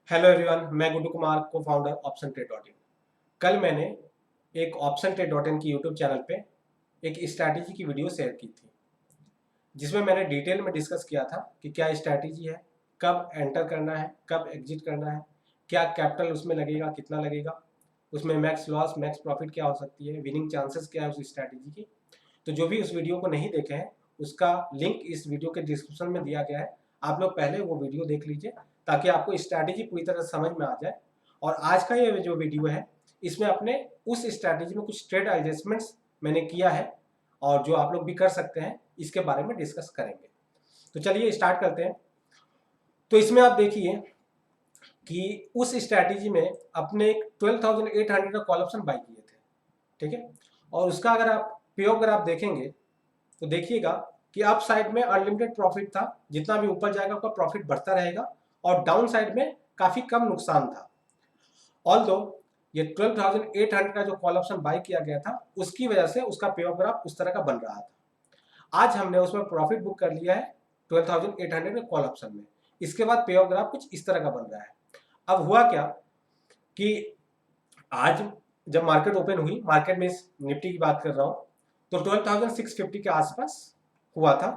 Hello everyone, मैं गुड्डू कुमार, को founder option trade dot in. कल मैंने एक ऑप्शन ट्रेड डॉट इन की यूट्यूब चैनल पे एक स्ट्रैटेजी की वीडियो शेयर की थी, जिसमें मैंने डिटेल में डिस्कस किया था कि क्या स्ट्रैटेजी है, कब एंटर करना है, कब एग्जिट करना है, क्या कैपिटल उसमें लगेगा, कितना लगेगा, उसमें मैक्स लॉस मैक्स प्रॉफिट क्या हो सकती है, विनिंग चांसेस क्या है उस स्ट्रैटेजी की। तो जो भी उस वीडियो को नहीं देखे हैं, उसका लिंक इस वीडियो के डिस्क्रिप्शन में दिया गया है। आप लोग पहले वो वीडियो देख लीजिए ताकि आपको स्ट्रैटेजी पूरी तरह समझ में आ जाए। और आज का ये जो वीडियो है, इसमें अपने उस स्ट्रैटेजी में कुछ ट्रेड एडजस्टमेंट्स मैंने किया है और जो आप लोग भी कर सकते हैं, इसके बारे में डिस्कस करेंगे। तो चलिए स्टार्ट करते हैं। तो इसमें आप देखिए कि उस स्ट्रैटेजी में अपने एक 12,800 का कॉल ऑप्शन बाई किए थे, ठीक है। और उसका अगर आप पे ऑफ अगर आप देखेंगे तो देखिएगा कि अप साइड में अनलिमिटेड प्रॉफिट था, जितना भी ऊपर जाएगा आपका प्रॉफिट बढ़ता रहेगा, और डाउन साइड में काफी कम नुकसान था। ऑल्दो ये 12,800 का जो कॉल ऑप्शन बाय किया गया था, उसकी वजह से उसका पे ऑफ ग्राफ उस तरह का बन रहा था। आज हमने उसमें प्रॉफिट बुक कर लिया है 12,800 के कॉल ऑप्शन में। इसके बाद पे ऑफ ग्राफ कुछ इस तरह का बन रहा है। अब हुआ क्या कि आज जब मार्केट ओपन हुई, मार्केट में इस निफ्टी की बात कर रहा हूं, तो 12,650 के आसपास हुआ था।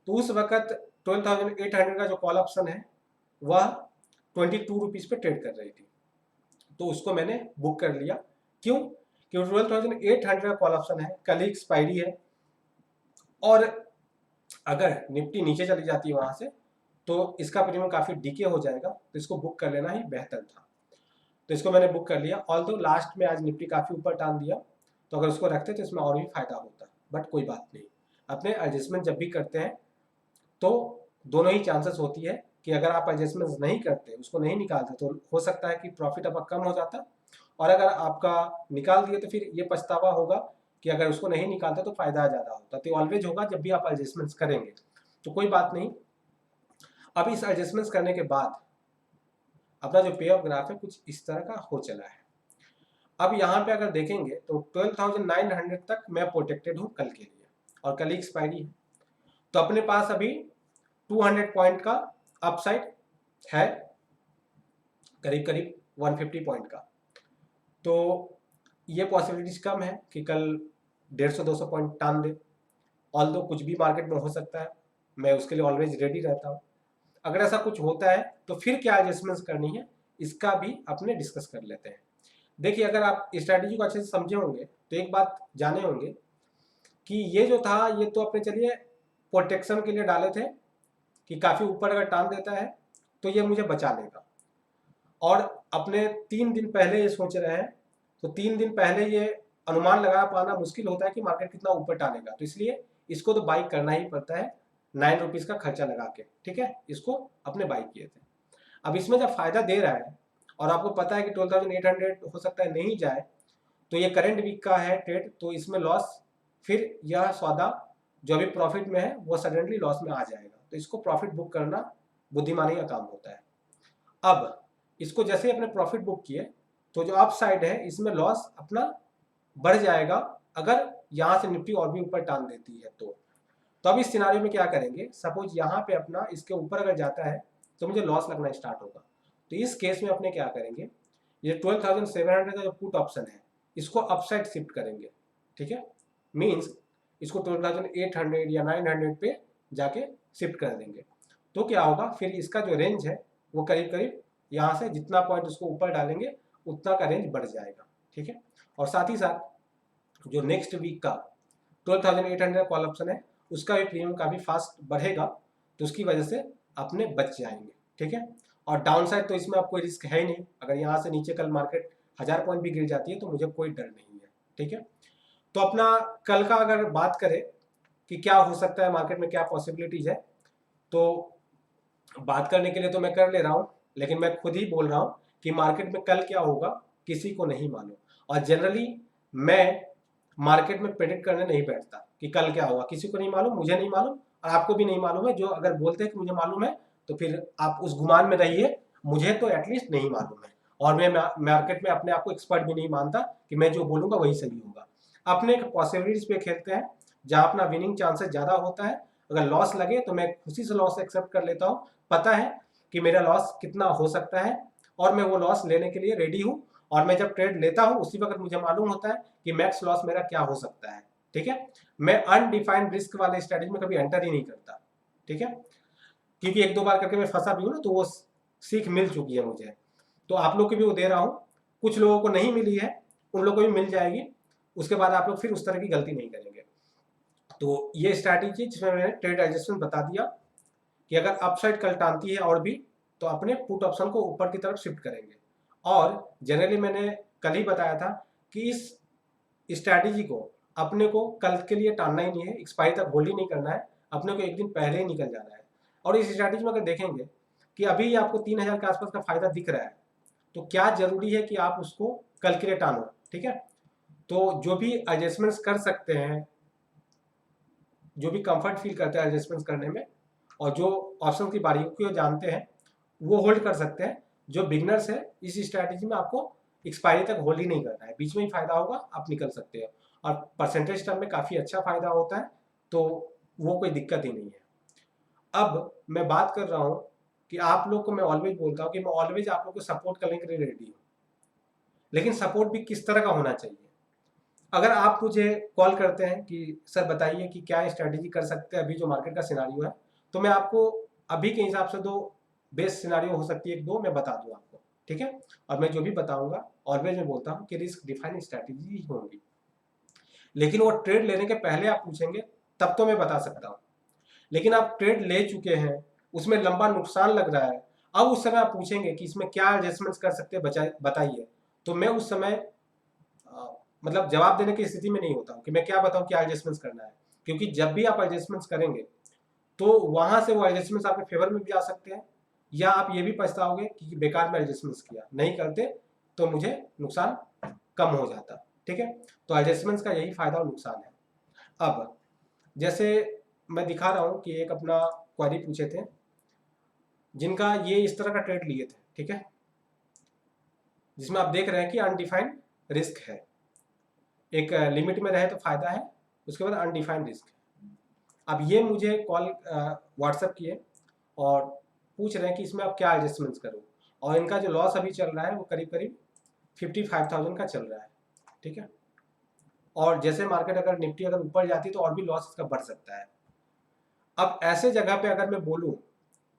तो उस वक्त 12,800 का जो कॉल ऑप्शन है वह 22 रुपीज पे ट्रेड कर रही थी। तो उसको मैंने बुक कर लिया। क्यों? क्योंकि 12,800 का कॉल ऑप्शन है, कल ही एक्सपायरी है, और अगर निफ्टी नीचे चली जाती है वहां से तो इसका प्रीमियम काफी डीके हो जाएगा, तो इसको बुक कर लेना ही बेहतर था। तो इसको मैंने बुक कर लिया। ऑल्दो लास्ट में आज निफ्टी काफी ऊपर टान दिया, तो अगर उसको रखते तो इसमें और भी फायदा होता, बट कोई बात नहीं। अपने एडजस्टमेंट जब भी करते हैं तो दोनों ही चांसेस होती है कि अगर आप एडजस्टमेंट नहीं करते, उसको नहीं निकालते, तो हो सकता है कि प्रॉफिट आपका कम हो जाता, और अगर आपका निकाल दिए तो फिर ये पछतावा होगा कि अगर उसको नहीं निकालते तो फायदा ज़्यादा होता। तो ऑलवेज होगा जब भी आप एडजस्टमेंट्स करेंगे। तो कोई बात नहीं। अब इस एडजस्टमेंट्स करने के बाद अपना जो पे ऑफ ग्राफ है कुछ इस तरह का हो चला है। अब यहाँ पे अगर देखेंगे तो 12,900 तक मैं प्रोटेक्टेड हूँ कल के लिए, और कल ही एक्सपायरी है। तो अपने पास अभी 200 पॉइंट का अपसाइड है, करीब करीब 150 पॉइंट का। तो ये पॉसिबिलिटीज कम है कि कल 150-200 पॉइंट टान दे। ऑल्दो कुछ भी मार्केट में हो सकता है, मैं उसके लिए ऑलवेज रेडी रहता हूँ। अगर ऐसा कुछ होता है तो फिर क्या एडजस्टमेंट्स करनी है, इसका भी अपने डिस्कस कर लेते हैं। देखिए, अगर आप स्ट्रैटेजी को अच्छे से समझे होंगे तो एक बात जाने होंगे कि ये जो था, ये तो अपने चलिए प्रोटेक्शन के लिए डाले थे कि काफ़ी ऊपर अगर टान देता है तो ये मुझे बचा लेगा। और अपने 3 दिन पहले ये सोच रहे हैं, तो 3 दिन पहले ये अनुमान लगा पाना मुश्किल होता है कि मार्केट कितना ऊपर टानेगा, तो इसलिए इसको तो बाई करना ही पड़ता है 9 रुपीज़ का खर्चा लगा के, ठीक है। इसको अपने बाई किए थे। अब इसमें जब फायदा दे रहा है और आपको पता है कि 12,800 हो सकता है नहीं जाए, तो ये करंट वीक का है ट्रेड, तो इसमें लॉस, फिर यह सौदा जो अभी प्रॉफिट में है वो सडनली लॉस में आ जाएगा। तो इसको प्रॉफिट बुक करना बुद्धिमानी का काम होता है। अब इसको जैसे ही अपने प्रॉफिट बुक किए, तो जो अप साइड है इसमें लॉस अपना बढ़ जाएगा अगर यहाँ से निफ्टी और भी ऊपर टान देती है तो अब इस सिनारियो में क्या करेंगे, सपोज यहाँ पे अपना इसके ऊपर अगर जाता है तो मुझे लॉस लगना स्टार्ट होगा। तो इस केस में अपने क्या करेंगे, ये 12,700 का जो पुट ऑप्शन है इसको अपसाइड शिफ्ट करेंगे, ठीक है। मीन्स इसको 12,800 या 900 पे जाके शिफ्ट कर देंगे। तो क्या होगा, फिर इसका जो रेंज है वो करीब करीब यहाँ से जितना पॉइंट उसको ऊपर डालेंगे उतना का रेंज बढ़ जाएगा, ठीक है। और साथ ही साथ जो नेक्स्ट वीक का 12,800 कॉल ऑप्शन है उसका भी प्रीमियम काफ़ी फास्ट बढ़ेगा, तो उसकी वजह से अपने बच जाएंगे, ठीक है। और डाउन साइड तो इसमें अब कोई रिस्क है ही नहीं। अगर यहाँ से नीचे कल मार्केट 1000 पॉइंट भी गिर जाती है तो मुझे कोई डर नहीं है, ठीक है। तो अपना कल का अगर बात करें कि क्या हो सकता है मार्केट में, क्या पॉसिबिलिटीज है, तो बात करने के लिए तो मैं कर ले रहा हूँ, लेकिन मैं खुद ही बोल रहा हूँ कि मार्केट में कल क्या होगा किसी को नहीं मालूम। और जनरली मैं मार्केट में प्रेडिक्ट करने नहीं बैठता कि कल क्या होगा, किसी को नहीं मालूम, मुझे नहीं मालूम और आपको भी नहीं मालूम है। जो अगर बोलते हैं कि मुझे मालूम है तो फिर आप उस गुमान में रहिए, मुझे तो एटलीस्ट नहीं मालूम है। और मैं मार्केट में अपने आप को एक्सपर्ट भी नहीं मानता कि मैं जो बोलूंगा वही सही होगा। अपने पॉसिबिलिटीज पे खेलते हैं जहां अपना विनिंग चांसेस ज्यादा होता है। अगर लॉस लगे तो मैं खुशी से लॉस एक्सेप्ट कर लेता हूँ। पता है कि मेरा लॉस कितना हो सकता है, और मैं वो लॉस लेने के लिए रेडी हूँ, और मैं जब ट्रेड लेता हूँ उसी वक्त मुझे मालूम होता है कि मैक्स लॉस मेरा क्या हो सकता है। ठीक है, मैं अनडिफाइंड रिस्क वाले स्ट्रेटेजी में कभी एंटर ही नहीं करता। ठीक है, क्योंकि एक दो बार करके मैं फंसा भी हूँ ना, तो वो सीख मिल चुकी है मुझे। तो आप लोग को भी वो दे रहा हूँ, कुछ लोगों को नहीं मिली है, उन लोगों को भी मिल जाएगी, उसके बाद आप लोग फिर उस तरह की गलती नहीं करेंगे। तो ये स्ट्रैटेजी जिसमें मैंने ट्रेड एडजस्टमेंट बता दिया कि अगर अपसाइड कल टानती है और भी, तो अपने पुट ऑप्शन को ऊपर की तरफ शिफ्ट करेंगे। और जनरली मैंने कल ही बताया था कि इस स्ट्रैटेजी को अपने को कल के लिए टालना ही नहीं है, एक्सपायरी तक होल्ड ही नहीं करना है, अपने को एक दिन पहले ही निकल जाना है। और इस स्ट्रैटेजी में अगर देखेंगे कि अभी आपको 3000 के आसपास का फायदा दिख रहा है, तो क्या जरूरी है कि आप उसको कल के लिए टालो। ठीक है, तो जो भी एडजस्टमेंट्स कर सकते हैं, जो भी कंफर्ट फील करते हैं एडजस्टमेंट्स करने में, और जो ऑप्शन की बारीकियों को जानते हैं, वो होल्ड कर सकते हैं। जो बिगनर्स है, इस स्ट्रैटेजी में आपको एक्सपायरी तक होल्ड ही नहीं करना है, बीच में ही फायदा होगा, आप निकल सकते हैं, और परसेंटेज टर्म में काफ़ी अच्छा फायदा होता है, तो वो कोई दिक्कत ही नहीं है। अब मैं बात कर रहा हूँ कि आप लोग को मैं ऑलवेज बोलता हूँ कि मैं ऑलवेज आप लोग को सपोर्ट करने के लिए रेडी हूँ, लेकिन सपोर्ट भी किस तरह का होना चाहिए। अगर आप मुझे कॉल करते हैं कि सर बताइए कि क्या स्ट्रैटेजी कर सकते हैं अभी जो मार्केट का सिनारियो है, तो मैं आपको अभी के हिसाब से दो बेस्ट सिनारियो हो सकती है, एक दो मैं बता दूं आपको। ठीक है, और मैं जो भी बताऊंगा ऑलवेज मैं बोलता हूँ कि रिस्क डिफाइन स्ट्रैटेजी ही होंगी, लेकिन वो ट्रेड लेने के पहले आप पूछेंगे तब तो मैं बता सकता हूँ। लेकिन आप ट्रेड ले चुके हैं, उसमें लंबा नुकसान लग रहा है, अब उस समय आप पूछेंगे कि इसमें क्या एडजस्टमेंट्स कर सकते हैं बताइए, तो मैं उस समय मतलब जवाब देने की स्थिति में नहीं होता हूँ कि मैं क्या बताऊँ क्या एडजस्टमेंट्स करना है। क्योंकि जब भी आप एडजस्टमेंट्स करेंगे तो वहां से वो एडजस्टमेंट्स आपके फेवर में भी आ सकते हैं, या आप ये भी पछताओगे कि बेकार में एडजस्टमेंट्स किया, नहीं करते तो मुझे नुकसान कम हो जाता। ठीक है, तो एडजस्टमेंट्स का यही फायदा और नुकसान है। अब जैसे मैं दिखा रहा हूँ कि एक अपना क्वेरी पूछे थे जिनका ये इस तरह का ट्रेड लिए थे। ठीक है, जिसमें आप देख रहे हैं कि अनडिफाइंड रिस्क है, एक लिमिट में रहे तो फायदा है, उसके बाद अनडिफाइंड रिस्क है। अब ये मुझे कॉल व्हाट्सएप किए और पूछ रहे हैं कि इसमें आप क्या एडजस्टमेंट्स करो, और इनका जो लॉस अभी चल रहा है वो करीब करीब 55,000 का चल रहा है। ठीक है, और जैसे मार्केट अगर निफ्टी अगर ऊपर जाती तो और भी लॉस इसका बढ़ सकता है। अब ऐसे जगह पे अगर मैं बोलूँ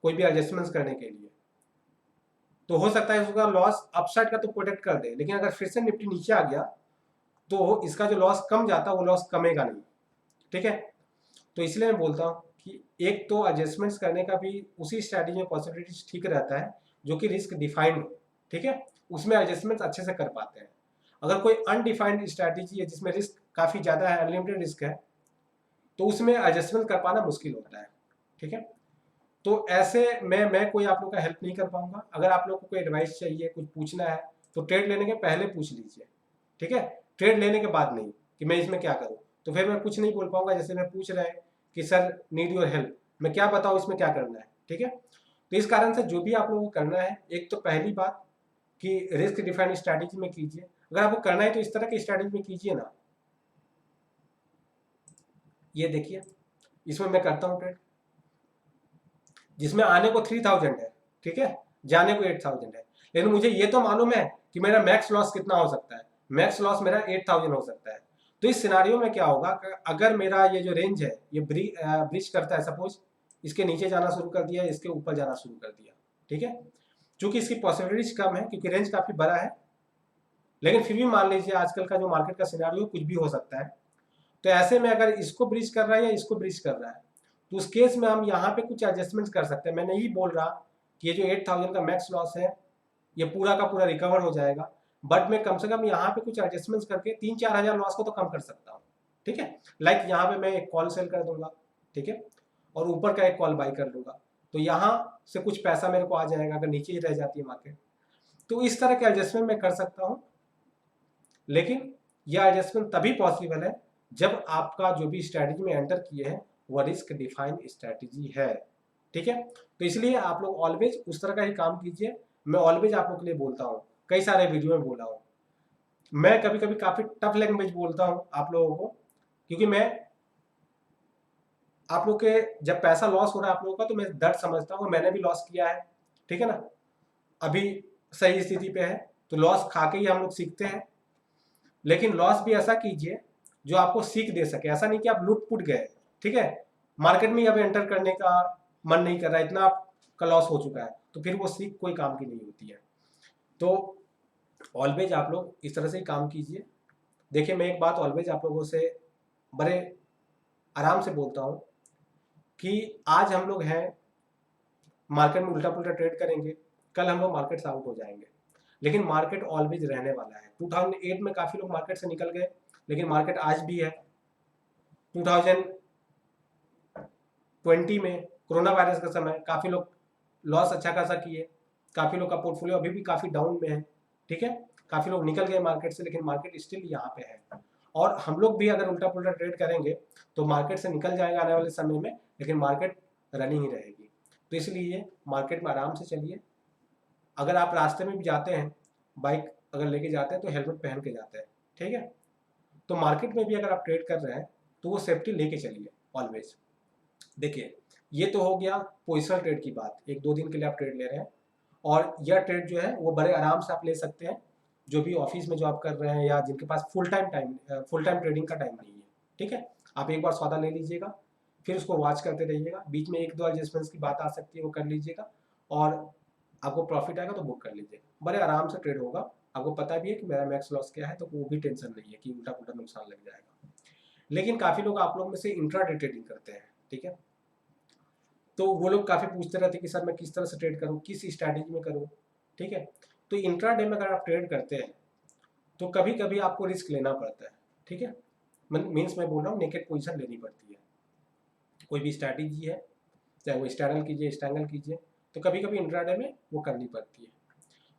कोई भी एडजस्टमेंट्स करने के लिए, तो हो सकता है उसका लॉस अपसाइड का तो प्रोटेक्ट कर दे, लेकिन अगर फिर से निफ्टी नीचे आ गया तो इसका जो लॉस कम जाता वो लॉस कमेगा नहीं। ठीक है, तो इसलिए मैं बोलता हूँ कि एक तो एडजस्टमेंट्स करने का भी उसी स्ट्रैटेजी में पॉसिबिलिटीज ठीक रहता है जो कि रिस्क डिफाइंड हो। ठीक है, उसमें एडजस्टमेंट्स अच्छे से कर पाते हैं। अगर कोई अनडिफाइंड स्ट्रैटेजी है जिसमें रिस्क काफ़ी ज़्यादा है, अनलिमिटेड रिस्क है, तो उसमें एडजस्टमेंट कर पाना मुश्किल होता है। ठीक है, तो ऐसे मैं कोई आप लोग का हेल्प नहीं कर पाऊंगा। अगर आप लोग को कोई एडवाइस चाहिए, कुछ पूछना है, तो ट्रेड लेने के पहले पूछ लीजिए। ठीक है, ट्रेड लेने के बाद नहीं कि मैं इसमें क्या करूँ, तो फिर मैं कुछ नहीं बोल पाऊंगा। जैसे मैं पूछ रहे हैं कि सर नीड योर हेल्प, मैं क्या बताऊँ इसमें क्या करना है। ठीक है, तो इस कारण से जो भी आप लोगों को करना है, एक तो पहली बात कि रिस्क डिफाइंड स्ट्रैटेजी में कीजिए। अगर आपको करना है तो इस तरह की स्ट्रैटेजी में कीजिए ना। ये देखिए, इसमें मैं करता हूँ ट्रेड, जिसमें आने को 3000 है, ठीक है, जाने को 8000 है, लेकिन मुझे ये तो मालूम है कि मेरा मैक्स लॉस कितना हो सकता है। मैक्स लॉस मेरा 8000 हो सकता है। तो इस सिनारियो में क्या होगा, अगर मेरा ये जो रेंज है ये ब्रीच करता है, सपोज इसके नीचे जाना शुरू कर दिया, इसके ऊपर जाना शुरू कर दिया, ठीक है, चूंकि इसकी पॉसिबिलिटीज कम है क्योंकि रेंज काफी बड़ा है, लेकिन फिर भी मान लीजिए आजकल का जो मार्केट का सिनारियो कुछ भी हो सकता है। तो ऐसे में अगर इसको ब्रीच कर रहा है या इसको ब्रीच कर रहा है, तो उस केस में हम यहाँ पे कुछ एडजस्टमेंट्स कर सकते हैं। मैं नहीं बोल रहा कि ये जो 8000 का मैक्स लॉस है ये पूरा का पूरा रिकवर हो जाएगा, बट मैं कम से कम यहाँ पे कुछ एडजस्टमेंट्स करके 3-4 हज़ार लॉस को तो कम कर सकता हूँ। ठीक है, लाइक यहाँ पे मैं एक कॉल सेल कर दूंगा, ठीक है, और ऊपर का एक कॉल बाई कर लूंगा, तो यहाँ से कुछ पैसा मेरे को आ जाएगा अगर नीचे ही रह जाती है मार्केट। तो इस तरह के एडजस्टमेंट मैं कर सकता हूँ, लेकिन यह एडजस्टमेंट तभी पॉसिबल है जब आपका जो भी स्ट्रैटेजी में एंटर किए हैं वह रिस्क डिफाइंड स्ट्रैटेजी है। ठीक है, तो इसलिए आप लोग ऑलवेज उस तरह का ही काम कीजिए। मैं ऑलवेज आप लोग के लिए बोलता हूँ, कई सारे वीडियो में बोला हूँ, मैं कभी कभी काफी टफ लैंग्वेज बोलता हूँ आप लोगों को, क्योंकि मैं आप लोग के जब पैसा लॉस हो रहा है आप लोगों का, तो मैं दर्द समझता हूँ, मैंने भी लॉस किया है। ठीक है ना, अभी सही स्थिति पे है, तो लॉस खा के ही हम लोग सीखते हैं। लेकिन लॉस भी ऐसा कीजिए जो आपको सीख दे सके, ऐसा नहीं कि आप लूट पुट गए, ठीक है, मार्केट में अब एंटर करने का मन नहीं कर रहा है, इतना आपका लॉस हो चुका है, तो फिर वो सीख कोई काम की नहीं होती है। तो ऑलवेज आप लोग इस तरह से ही काम कीजिए। देखिए, मैं एक बात ऑलवेज आप लोगों से बड़े आराम से बोलता हूँ कि आज हम लोग हैं मार्केट में उल्टा पुल्टा ट्रेड करेंगे, कल हम लोग मार्केट से आउट हो जाएंगे, लेकिन मार्केट ऑलवेज रहने वाला है। 2008 में काफ़ी लोग मार्केट से निकल गए, लेकिन मार्केट आज भी है। 2020 में कोरोना वायरस का समय काफ़ी लोग लॉस अच्छा खासा किए, काफ़ी लोग का पोर्टफोलियो अभी भी काफ़ी डाउन में है, ठीक है, काफ़ी लोग निकल गए मार्केट से, लेकिन मार्केट स्टिल यहाँ पे है। और हम लोग भी अगर उल्टा पुल्टा ट्रेड करेंगे तो मार्केट से निकल जाएगा आने वाले समय में, लेकिन मार्केट रनिंग ही रहेगी। तो इसलिए मार्केट में आराम से चलिए। अगर आप रास्ते में भी जाते हैं, बाइक अगर लेके जाते हैं तो हेलमेट पहन के जाते हैं, ठीक है। तो मार्केट में भी अगर आप ट्रेड कर रहे हैं तो वो सेफ्टी लेके चलिए ऑलवेज। देखिए, ये तो हो गया पोजिशनल ट्रेड की बात, 1-2 दिन के लिए आप ट्रेड ले रहे हैं, और यह ट्रेड जो है वो बड़े आराम से आप ले सकते हैं, जो भी ऑफिस में जॉब कर रहे हैं या जिनके पास फुल टाइम ट्रेडिंग का टाइम नहीं है, ठीक है। आप एक बार सौदा ले लीजिएगा, फिर उसको वॉच करते रहिएगा, बीच में 1-2 एडजस्टमेंट्स की बात आ सकती है, वो कर लीजिएगा, और आपको प्रॉफिट आएगा तो बुक कर लीजिएगा, बड़े आराम से ट्रेड होगा। आपको पता भी है कि मेरा मैक्स लॉस क्या है, तो वो भी टेंशन नहीं है कि उल्टा पुल्टा नुकसान लग जाएगा। लेकिन काफ़ी लोग आप लोग में से इंट्राडे ट्रेडिंग करते हैं, ठीक है, तो वो लोग काफ़ी पूछते रहते हैं कि सर मैं किस तरह से ट्रेड करूँ, किस स्ट्रैटेजी में करूँ, ठीक है। तो इंट्राडे में अगर आप ट्रेड करते हैं तो कभी कभी आपको रिस्क लेना पड़ता है, ठीक है। मीन्स मैं बोल रहा हूँ नेकेड पोजीशन लेनी पड़ती है। कोई भी स्ट्रैटेजी है, चाहे वो स्टैगल कीजिए स्टैंगल कीजिए, तो कभी कभी इंट्राडे में वो करनी पड़ती है।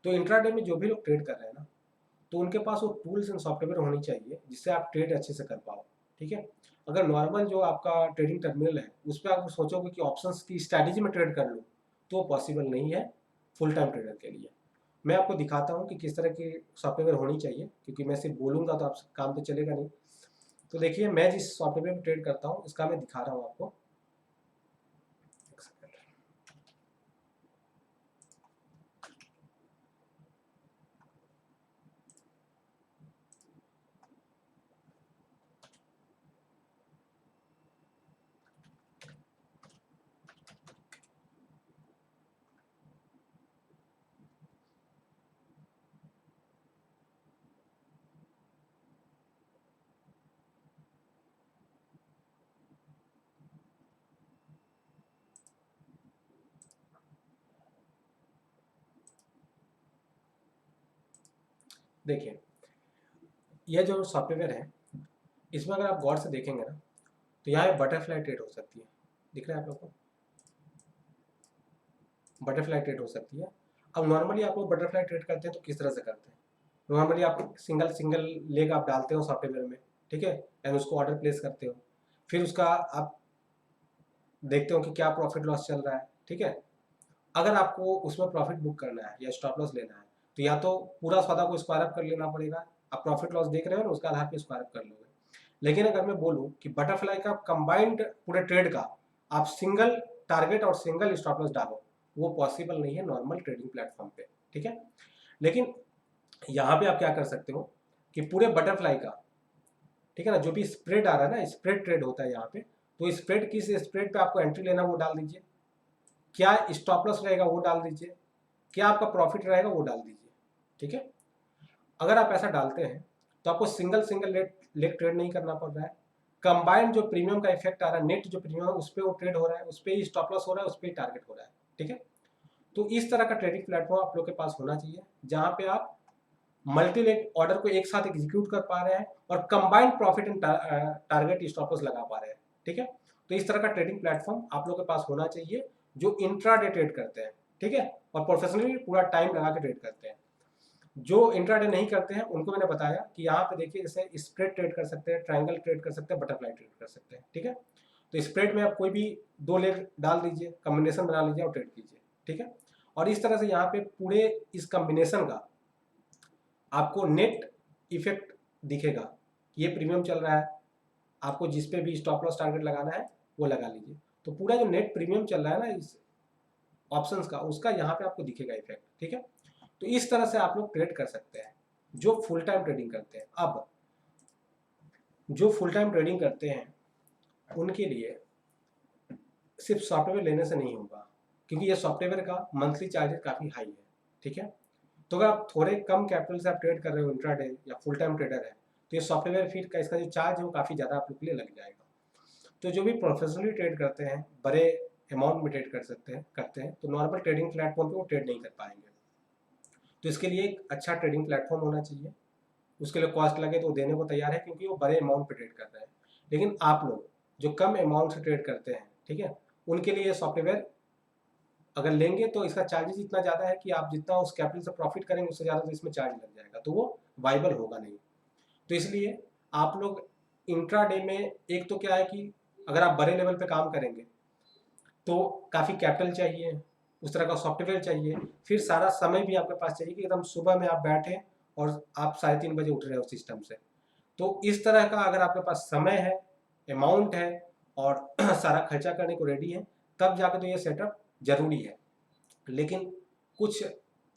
तो इंट्राडे में जो भी लोग ट्रेड कर रहे हैं ना, तो उनके पास वो टूल्स एंड सॉफ्टवेयर होनी चाहिए जिससे आप ट्रेड अच्छे से कर पाओ, ठीक है। अगर नॉर्मल जो आपका ट्रेडिंग टर्मिनल है उस पर आप सोचोगे कि ऑप्शंस की स्ट्रैटेजी में ट्रेड कर लूँ, तो पॉसिबल नहीं है फुल टाइम ट्रेडर के लिए। मैं आपको दिखाता हूँ कि किस तरह की सॉफ्टवेयर होनी चाहिए, क्योंकि मैं सिर्फ बोलूँगा तो आप काम तो चलेगा नहीं। तो देखिए, मैं जिस सॉफ्टवेयर में ट्रेड करता हूँ इसका मैं दिखा रहा हूँ आपको। देखिए, यह जो सॉफ्टवेयर है इसमें अगर आप गौर से देखेंगे ना, तो यहाँ पे बटरफ्लाई ट्रेड हो सकती है, दिख रहा है आप लोग को, बटरफ्लाई ट्रेड हो सकती है। अब नॉर्मली आप लोग बटरफ्लाई ट्रेड करते हैं तो किस तरह से करते हैं, नॉर्मली आप सिंगल सिंगल लेग आप डालते हो सॉफ्टवेयर में, ठीक है, एंड उसको ऑर्डर प्लेस करते हो, फिर उसका आप देखते हो कि क्या प्रॉफिट लॉस चल रहा है, ठीक है। अगर आपको उसमें प्रॉफिट बुक करना है या स्टॉप लॉस लेना है, तो या तो पूरा सौदा को स्क्वायर अप कर लेना पड़ेगा, आप प्रॉफिट लॉस देख रहे हो ना उसका आधार पे स्क्वायर अप कर लोगे। लेकिन अगर मैं बोलूँ कि बटरफ्लाई का कंबाइंड पूरे ट्रेड का आप सिंगल टारगेट और सिंगल स्टॉप लॉस डालो, वो पॉसिबल नहीं है नॉर्मल ट्रेडिंग प्लेटफॉर्म पे, ठीक है। लेकिन यहाँ पे आप क्या कर सकते हो कि पूरे बटरफ्लाई का, ठीक है ना, जो भी स्प्रेड आ रहा है ना, स्प्रेड ट्रेड होता है यहाँ पे, तो स्प्रेड किस स्प्रेड पे आपको एंट्री लेना वो डाल दीजिए, क्या स्टॉप लॉस रहेगा वो डाल दीजिए, क्या आपका प्रॉफिट रहेगा वो डाल दीजिए, ठीक है। अगर आप ऐसा डालते हैं तो आपको सिंगल सिंगल लेग ट्रेड नहीं करना पड़ रहा है, कंबाइंड जो प्रीमियम का इफेक्ट आ रहा है, नेट जो प्रीमियम है उस पर वो ट्रेड हो रहा है, उस पर ही स्टॉप लॉस हो रहा है, उस पर ही टारगेट हो रहा है, ठीक है। तो इस तरह का ट्रेडिंग प्लेटफॉर्म आप लोग के पास होना चाहिए जहां पे आप मल्टी लेग ऑर्डर को एक साथ एग्जीक्यूट कर पा रहे हैं और combined profit and target stop loss लगा पा रहे हैं, ठीक है। तो इस तरह का ट्रेडिंग प्लेटफॉर्म आप लोग के पास होना चाहिए जो इंट्राडे ट्रेड करते हैं, ठीक है, और प्रोफेशनली पूरा टाइम लगा के ट्रेड करते हैं। जो इंट्राडे नहीं करते हैं उनको मैंने बताया कि यहाँ पे देखिए जैसे स्प्रेड ट्रेड कर सकते हैं, ट्रायंगल ट्रेड कर सकते हैं, बटरफ्लाई ट्रेड कर सकते हैं, ठीक है। तो स्प्रेड में आप कोई भी 2 लेग डाल दीजिए, कॉम्बिनेशन बना लीजिए और ट्रेड कीजिए, ठीक है। और इस तरह से यहाँ पे पूरे इस कॉम्बिनेशन का आपको नेट इफेक्ट दिखेगा, ये प्रीमियम चल रहा है, आपको जिस पे भी स्टॉप लॉस टारगेट लगाना है वो लगा लीजिए, तो पूरा जो नेट प्रीमियम चल रहा है ना इस ऑप्शंस का, उसका यहाँ पे आपको दिखेगा इफेक्ट, ठीक है। तो इस तरह से आप लोग ट्रेड कर सकते हैं जो फुल टाइम ट्रेडिंग करते हैं। अब जो फुल टाइम ट्रेडिंग करते हैं उनके लिए सिर्फ सॉफ्टवेयर लेने से नहीं होगा, क्योंकि ये सॉफ्टवेयर का मंथली चार्जेस काफ़ी हाई है, ठीक है। तो अगर आप थोड़े कम कैपिटल से आप ट्रेड कर रहे हो, इंट्राडे या फुल टाइम ट्रेडर है, तो ये सॉफ्टवेयर फीड का इसका जो चार्ज है वो काफ़ी ज़्यादा आप लोग के लिए लग जाएगा। तो जो भी प्रोफेशनली ट्रेड करते हैं, बड़े अमाउंट में ट्रेड करते हैं तो नॉर्मल ट्रेडिंग प्लेटफॉर्म पे वो ट्रेड नहीं कर पाएंगे। तो इसके लिए एक अच्छा ट्रेडिंग प्लेटफॉर्म होना चाहिए। उसके लिए कॉस्ट लगे तो देने को तैयार है, क्योंकि वो बड़े अमाउंट पे ट्रेड कर रहे हैं। लेकिन आप लोग जो कम अमाउंट से ट्रेड करते हैं, ठीक है, उनके लिए सॉफ्टवेयर अगर लेंगे तो इसका चार्जेस इतना ज़्यादा है कि आप जितना उस कैपिटल से प्रॉफिट करेंगे उससे ज़्यादा तो इसमें चार्ज लग जाएगा, तो वो वाइबल होगा नहीं। तो इसलिए आप लोग इंट्राडे में एक तो क्या है कि अगर आप बड़े लेवल पे काम करेंगे तो काफ़ी कैपिटल चाहिए, उस तरह का सॉफ्टवेयर चाहिए, फिर सारा समय भी आपके पास चाहिए कि एकदम सुबह में आप बैठे और आप 3:30 बजे उठ रहे हो सिस्टम से। तो इस तरह का अगर आपके पास समय है, अमाउंट है और सारा खर्चा करने को रेडी है, तब जाकर तो ये सेटअप जरूरी है। लेकिन कुछ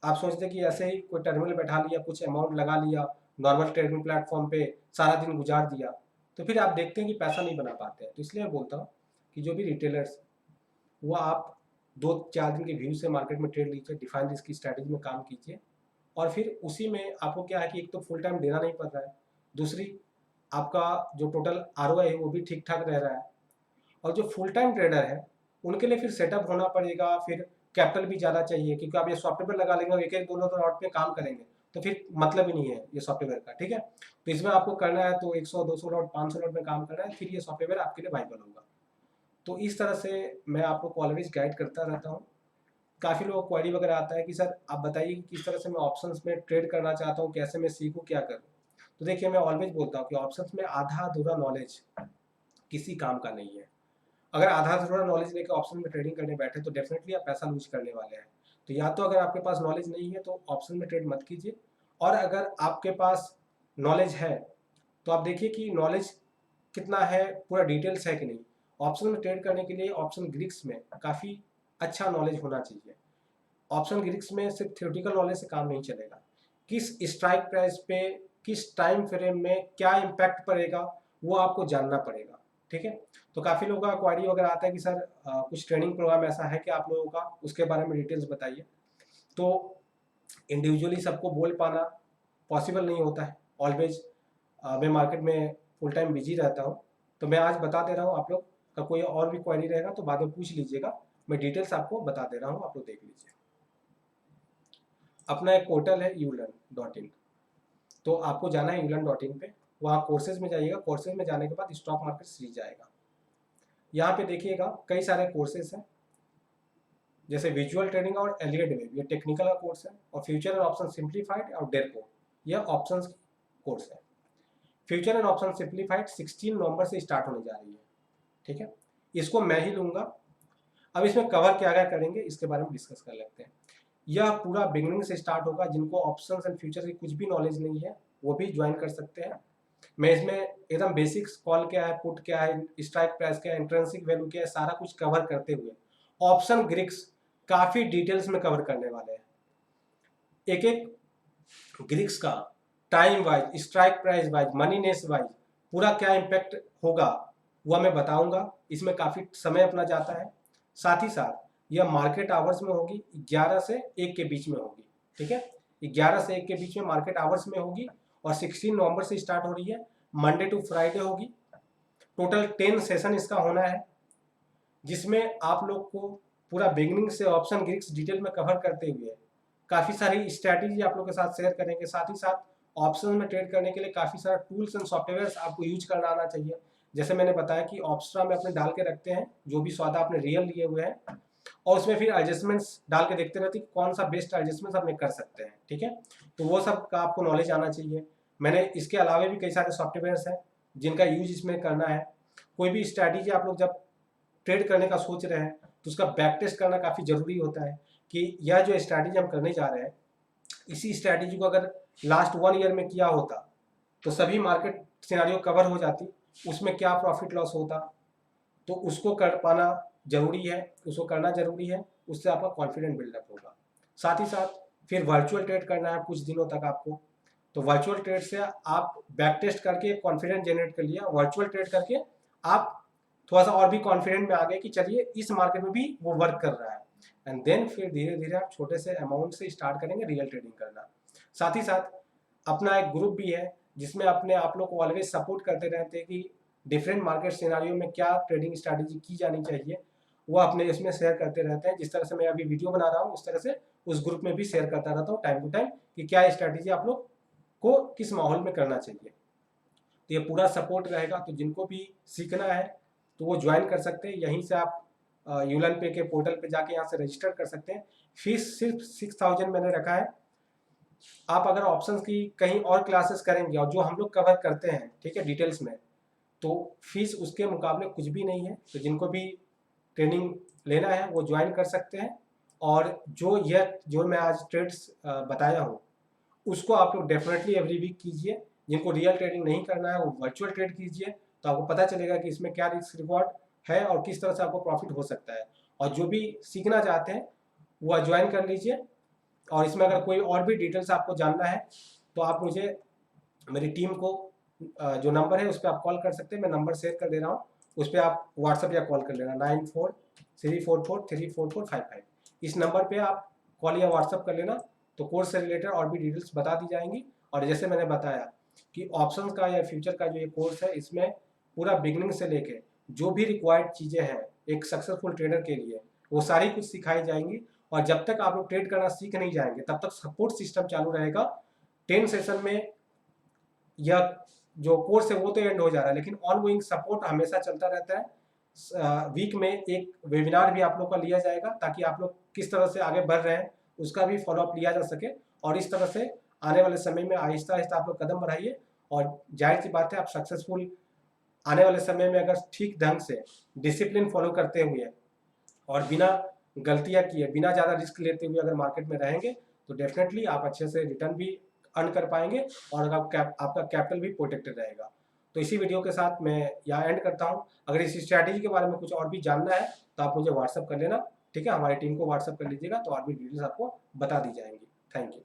आप सोचते हैं कि ऐसे ही कोई टर्मिनल बैठा लिया, कुछ अमाउंट लगा लिया, नॉर्मल ट्रेडिंग प्लेटफॉर्म पे सारा दिन गुजार दिया, तो फिर आप देखते हैं कि पैसा नहीं बना पाते हैं। तो इसलिए मैं बोलता हूँ कि जो भी रिटेलर्स, वो आप 2-4 दिन के व्यू से मार्केट में ट्रेड लीजिए, डिफाइन रिस्क की स्ट्रैटेजी में काम कीजिए, और फिर उसी में आपको क्या है कि एक तो फुल टाइम देना नहीं पड़ रहा है, दूसरी आपका जो टोटल आरओआई है वो भी ठीक ठाक रह रहा है। और जो फुल टाइम ट्रेडर है उनके लिए फिर सेटअप होना पड़ेगा, फिर कैपिटल भी ज़्यादा चाहिए, क्योंकि आप ये सॉफ्टवेयर लगा लेंगे और एक एक दो दो लॉट पे काम करेंगे तो फिर मतलब ही नहीं है ये सॉफ्टवेयर का, ठीक है। तो इसमें आपको करना है तो 100-200 लॉट 500 लॉट में काम करना है, फिर ये सॉफ्टवेयर आपके लिए वाइबल होगा। तो इस तरह से मैं आपको ऑलवेज गाइड करता रहता हूँ। काफ़ी लोगों को क्वेरी वगैरह आता है कि सर आप बताइए कि किस तरह से मैं ऑप्शंस में ट्रेड करना चाहता हूँ, कैसे मैं सीखूँ, क्या करूँ। तो देखिए, मैं ऑलवेज बोलता हूँ कि ऑप्शंस में आधा अधूरा नॉलेज किसी काम का नहीं है। अगर आधा अधूरा नॉलेज लेकर ऑप्शन में ट्रेडिंग करने बैठे तो डेफिनेटली आप पैसा लूज करने वाले हैं। तो या तो अगर आपके पास नॉलेज नहीं है तो ऑप्शन में ट्रेड मत कीजिए, और अगर आपके पास नॉलेज है तो आप देखिए कि नॉलेज कितना है, पूरा डिटेल्स है कि नहीं। ऑप्शन में ट्रेड करने के लिए ऑप्शन ग्रीक्स में काफ़ी अच्छा नॉलेज होना चाहिए। ऑप्शन ग्रीक्स में सिर्फ थ्योरेटिकल नॉलेज से काम नहीं चलेगा। किस स्ट्राइक प्राइस पे किस टाइम फ्रेम में क्या इम्पैक्ट पड़ेगा वो आपको जानना पड़ेगा, ठीक है। तो काफ़ी लोगों का क्वारी वगैरह आता है कि सर कुछ ट्रेनिंग प्रोग्राम ऐसा है कि आप लोगों का, उसके बारे में डिटेल्स बताइए। तो इंडिविजुअली सबको बोल पाना पॉसिबल नहीं होता है ऑलवेज। मैं मार्केट में फुल टाइम बिजी रहता हूँ, तो मैं आज बता दे रहा हूँ। आप लोग का कोई और भी क्वारी रहेगा तो बाद में पूछ लीजिएगा, मैं डिटेल्स आपको बता दे रहा हूँ, आप लोग देख लीजिए। अपना एक पोर्टल है ulearn.in, तो आपको जाना है ulearn.in पे, वहाँ कोर्सेज में जाइएगा। कोर्सेज में जाने के बाद स्टॉक मार्केट सीरीज जाएगा। यहाँ पे देखिएगा कई सारे कोर्सेज हैं, जैसे विजुअल ट्रेडिंग और एलियड वेब, ये टेक्निकल का कोर्स है, और फ्यूचर एंड ऑप्शन सिंप्लीफाइड और डेरपो, यह ऑप्शंस कोर्स है। फ्यूचर एंड ऑप्शन सिंप्लीफाइड 16 नवंबर से स्टार्ट होने जा रही है, ठीक है। इसको मैं ही लूँगा। अब इसमें कवर क्या क्या करेंगे इसके बारे में डिस्कस कर लेते हैं। यह पूरा बिगनिंग से स्टार्ट होगा। जिनको ऑप्शंस एंड फ्यूचर की कुछ भी नॉलेज नहीं है वो भी ज्वाइन कर सकते हैं। मैं इसमें एकदम बेसिक्स, कॉल क्या है, पुट क्या है, स्ट्राइक प्राइस क्या है, इंट्रिंसिक वैल्यू क्या है, सारा कुछ कवर करते हुए ऑप्शन ग्रीक्स काफ़ी डिटेल्स में कवर करने वाले हैं। एक एक ग्रीक्स का time wise, strike price wise, moneyness wise पूरा क्या इम्पैक्ट होगा वह मैं बताऊंगा। इसमें काफ़ी समय अपना जाता है। साथ ही साथ यह मार्केट आवर्स में होगी, 11 से 1 के बीच में होगी, ठीक है। 11 से 1 के बीच में मार्केट आवर्स में होगी, और 16 नवंबर से स्टार्ट हो रही है, मंडे टू फ्राइडे होगी। टोटल 10 सेशन इसका होना है, जिसमें आप लोग को पूरा बिगनिंग से ऑप्शन ग्रीक्स डिटेल में कवर करते हुए काफ़ी सारी स्ट्रैटेजी आप लोग के साथ शेयर करेंगे। साथ ही साथ ऑप्शन में ट्रेड करने के लिए काफ़ी सारा टूल्स एंड सॉफ्टवेयर आपको यूज करना आना चाहिए। जैसे मैंने बताया कि ऑप्स्ट्रा में अपने डाल के रखते हैं जो भी सौदा आपने रियल लिए हुए हैं, और उसमें फिर एडजस्टमेंट्स डाल के देखते रहते हैं कि कौन सा बेस्ट एडजस्टमेंट्स अपने कर सकते हैं, ठीक है। तो वो सब का आपको नॉलेज आना चाहिए। मैंने इसके अलावा भी कई सारे सॉफ्टवेयर्स हैं जिनका यूज इसमें करना है। कोई भी स्ट्रैटेजी आप लोग जब ट्रेड करने का सोच रहे हैं तो उसका बैक टेस्ट करना काफ़ी ज़रूरी होता है कि यह जो स्ट्रैटेजी हम करने जा रहे हैं, इसी स्ट्रैटेजी को अगर लास्ट 1 ईयर में किया होता तो सभी मार्केट सिनारियो कवर हो जाती, उसमें क्या प्रॉफिट लॉस होता। तो उसको कर पाना ज़रूरी है, उसको करना ज़रूरी है, उससे आपका कॉन्फिडेंस बिल्डअप होगा। साथ ही साथ फिर वर्चुअल ट्रेड करना है कुछ दिनों तक आपको। तो वर्चुअल ट्रेड से आप बैक टेस्ट करके कॉन्फिडेंस जनरेट कर लिया, वर्चुअल ट्रेड करके आप थोड़ा सा और भी कॉन्फिडेंट में आ गए कि चलिए इस मार्केट में भी वो वर्क कर रहा है। एंड देन फिर धीरे धीरे आप छोटे से अमाउंट से स्टार्ट करेंगे रियल ट्रेडिंग करना। साथ ही साथ अपना एक ग्रुप भी है जिसमें अपने आप लोग को ऑलवेज सपोर्ट करते रहते हैं कि डिफरेंट मार्केट सिनारियो में क्या ट्रेडिंग स्ट्रैटेजी की जानी चाहिए, वो अपने इसमें शेयर करते रहते हैं। जिस तरह से मैं अभी वीडियो बना रहा हूँ उस तरह से उस ग्रुप में भी शेयर करता रहता हूँ टाइम टू टाइम कि क्या स्ट्रैटेजी आप लोग को किस माहौल में करना चाहिए। तो ये पूरा सपोर्ट रहेगा। तो जिनको भी सीखना है तो वो ज्वाइन कर सकते हैं। यहीं से आप यूलन पे के पोर्टल पे जाके यहाँ से रजिस्टर कर सकते हैं। फीस सिर्फ 6000 मैंने रखा है। आप अगर ऑप्शंस की कहीं और क्लासेस करेंगे और जो हम लोग कवर करते हैं, ठीक है, डिटेल्स में, तो फीस उसके मुकाबले कुछ भी नहीं है। तो जिनको भी ट्रेनिंग लेना है वो ज्वाइन कर सकते हैं। और जो मैं आज ट्रेड्स बताया हूँ उसको आप लोग डेफिनेटली एवरी वीक कीजिए। जिनको रियल ट्रेडिंग नहीं करना है वो वर्चुअल ट्रेड कीजिए, तो आपको पता चलेगा कि इसमें क्या रिस्क रिवॉर्ड है और किस तरह से आपको प्रॉफिट हो सकता है। और जो भी सीखना चाहते हैं वो ज्वाइन कर लीजिए। और इसमें अगर कोई और भी डिटेल्स आपको जानना है तो आप मुझे, मेरी टीम को जो नंबर है उस पर आप कॉल कर सकते हैं। मैं नंबर शेयर कर दे रहा हूँ, उस पर आप व्हाट्सअप या कॉल कर लेना 9434434455। इस नंबर पे आप कॉल या व्हाट्सअप कर लेना, तो कोर्स से रिलेटेड और भी डिटेल्स बता दी जाएंगी। और जैसे मैंने बताया कि ऑप्शंस का या फ्यूचर का जो ये कोर्स है इसमें पूरा बिगनिंग से लेके जो भी रिक्वायर्ड चीज़ें हैं एक सक्सेसफुल ट्रेडर के लिए वो सारी कुछ सिखाई जाएंगी। और जब तक आप लोग ट्रेड करना सीख नहीं जाएंगे तब तक सपोर्ट सिस्टम चालू रहेगा। 10 सेशन में यह जो कोर्स है वो तो एंड हो जा रहा है, लेकिन ऑनगोइंग सपोर्ट हमेशा चलता रहता है। वीक में एक वेबिनार भी आप लोग का लिया जाएगा ताकि आप लोग किस तरह से आगे बढ़ रहे हैं उसका भी फॉलोअप लिया जा सके। और इस तरह से आने वाले समय में आहिस्ता आहिस्ता आप लोग कदम बढ़ाइए। और जाहिर सी बात है आप सक्सेसफुल आने वाले समय में अगर ठीक ढंग से डिसिप्लिन फॉलो करते हुए और बिना गलतियां किए, बिना ज़्यादा रिस्क लेते हुए अगर मार्केट में रहेंगे तो डेफिनेटली आप अच्छे से रिटर्न भी अर्न कर पाएंगे और आपका कैपिटल भी प्रोटेक्टेड रहेगा। तो इसी वीडियो के साथ मैं यहाँ एंड करता हूँ। अगर इस स्ट्रैटेजी के बारे में कुछ और भी जानना है तो आप मुझे व्हाट्सअप कर लेना, ठीक है, हमारी टीम को व्हाट्सअप कर लीजिएगा तो और भी डिटेल्स आपको बता दी जाएंगी। Thank you.